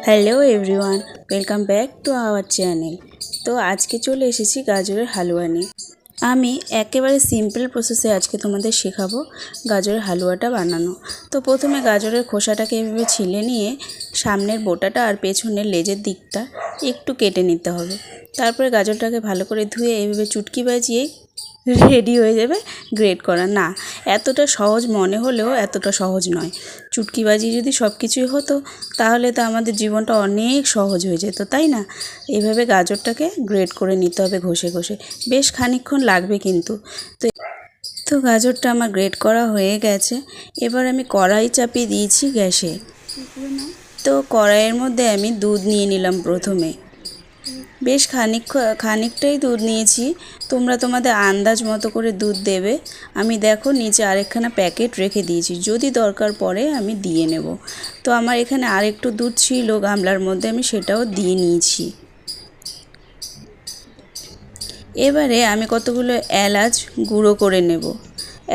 Hello everyone, welcome back to our channel. তো আজকে চলে এসেছি গাজরের হালুয়া নিয়ে। আমি একেবারে সিম্পল প্রসেসে আজকে তোমাদের শেখাবো গাজরের হালুয়াটা বানানো। তো প্রথমে গাজরের খোসাটাকে এভাবে ছিলে নিয়ে সামনের বোটাটা আর পেছনের লেজের দিকটা একটু কেটে নিতে হবে। তারপরে গাজরটাকে ভালো করে ধুয়ে এভাবে চুটকি বাজিয়ে রেডি হয়ে যাবে গ্রেট করা। না, এতটা সহজ মনে হলেও এতটা সহজ নয়। চুটকি বাজিয়ে যদি সব কিছুই হতো তাহলে তো আমাদের জীবনটা অনেক সহজ হয়ে যেত, তাই না? এইভাবে গাজরটাকে গ্রেট করে নিতে হবে ঘষে ঘষে, বেশ খানিকক্ষণ লাগবে কিন্তু। তো গাজরটা আমার গ্রেট করা হয়ে গেছে। এবার আমি কড়াই চাপিয়ে দিয়েছি গ্যাসে। তো কড়াইয়ের মধ্যে আমি দুধ নিয়ে নিলাম প্রথমে। বেশ খানিকটাই দুধ নিয়েছি, তোমরা তোমাদের আন্দাজ মতো করে দুধ দেবে। আমি দেখো নিচে আরেকখানা প্যাকেট রেখে দিয়েছি, যদি দরকার পড়ে আমি দিয়ে নেব। তো আমার এখানে আরেকটু দুধ ছিল গামলার মধ্যে, আমি সেটাও দিয়ে নিয়েছি। এবারে আমি কতগুলো এলাচ গুঁড়ো করে নেব।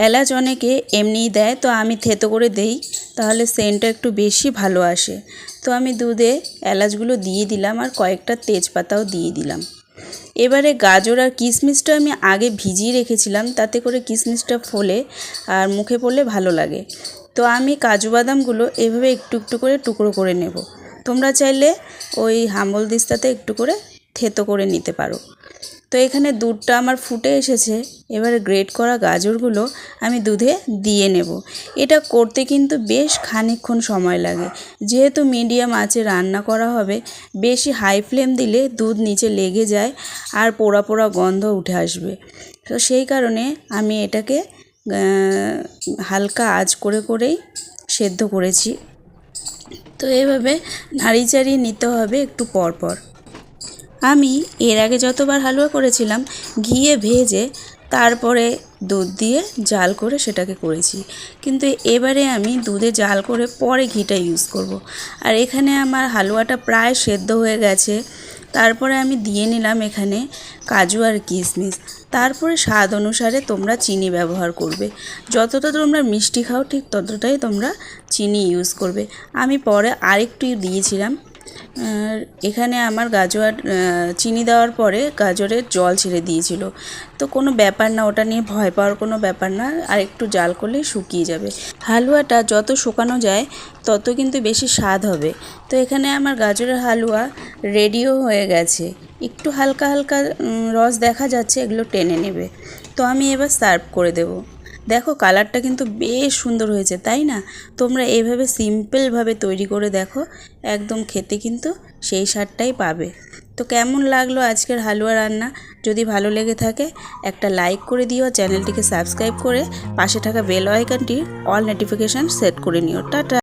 এলাচ অনেকে এমনিই দেয়, তো আমি থেতো করে দেই, তাহলে সেন্টটা একটু বেশি ভালো আসে। তো আমি দুধে এলাচগুলো দিয়ে দিলাম আর কয়েকটা তেজপাতাও দিয়ে দিলাম। এবারে গাজর আর কিশমিশটা আমি আগে ভিজিয়ে রেখেছিলাম, তাতে করে কিশমিশটা ফোলে আর মুখে পড়লে ভালো লাগে। তো আমি কাজু বাদামগুলো এভাবে একটু একটু করে টুকরো করে নেব। তোমরা চাইলে ওই হাম্বল দিস্তাতে একটু করে থেতো করে নিতে পারো। তো এখানে দুধটা আমার ফুটে এসেছে। এবারে গ্রেট করা গাজরগুলো আমি দুধে দিয়ে নেব। এটা করতে কিন্তু বেশ খানিকক্ষণ সময় লাগে, যেহেতু মিডিয়াম আঁচে রান্না করা হবে। বেশি হাই ফ্লেম দিলে দুধ নিচে লেগে যায় আর পোড়া পোড়া গন্ধ উঠে আসবে। তো সেই কারণে আমি এটাকে হালকা আঁচ করেই সেদ্ধ করেছি। তো এভাবে নাড়ি চাড়িয়ে নিতে হবে একটু পর পর। আমি এর আগে যতবার হালুয়া করেছিলাম ঘিয়ে ভেজে তারপরে দুধ দিয়ে জাল করে সেটাকে করেছি, কিন্তু এবারে আমি দুধে জাল করে পরে ঘিটা ইউজ করব। আর এখানে আমার হালুয়াটা প্রায় সেদ্ধ হয়ে গেছে। তারপরে আমি দিয়ে নিলাম এখানে কাজু আর কিশমিশ। তারপরে স্বাদ অনুসারে তোমরা চিনি ব্যবহার করবে। যতটা তোমরা মিষ্টি খাও ঠিক ততটাই তোমরা চিনি ইউজ করবে। আমি পরে আরেকটু দিয়েছিলাম। এখানে আমার গাজর চিনি দেওয়ার পরে গাজরের জল ছেড়ে দিয়েছিল। তো কোনো ব্যাপার না, ওটা নিয়ে ভয় পাওয়ার কোনো ব্যাপার না, আর একটু জাল করলেই শুকিয়ে যাবে। হালুয়াটা যত শুকানো যায় তত কিন্তু বেশি স্বাদ হবে। তো এখানে আমার গাজরের হালুয়া রেডিও হয়ে গেছে। একটু হালকা হালকা রস দেখা যাচ্ছে, এগুলো টেনে নেবে। তো আমি এবার সার্ভ করে দেব। দেখো কালারটা কিন্তু বেশ সুন্দর হয়েছে, তাই না? তোমরা এইভাবে সিম্পলভাবে তৈরি করে দেখো, একদম খেতে কিন্তু সেই স্বাদটাই পাবে। তো কেমন লাগলো আজকের হালুয়া রান্না? যদি ভালো লেগে থাকে একটা লাইক করে দিও, চ্যানেলটিকে সাবস্ক্রাইব করে পাশে থাকা বেল আইকনটি অল নোটিফিকেশান সেট করে নিও। টাটা।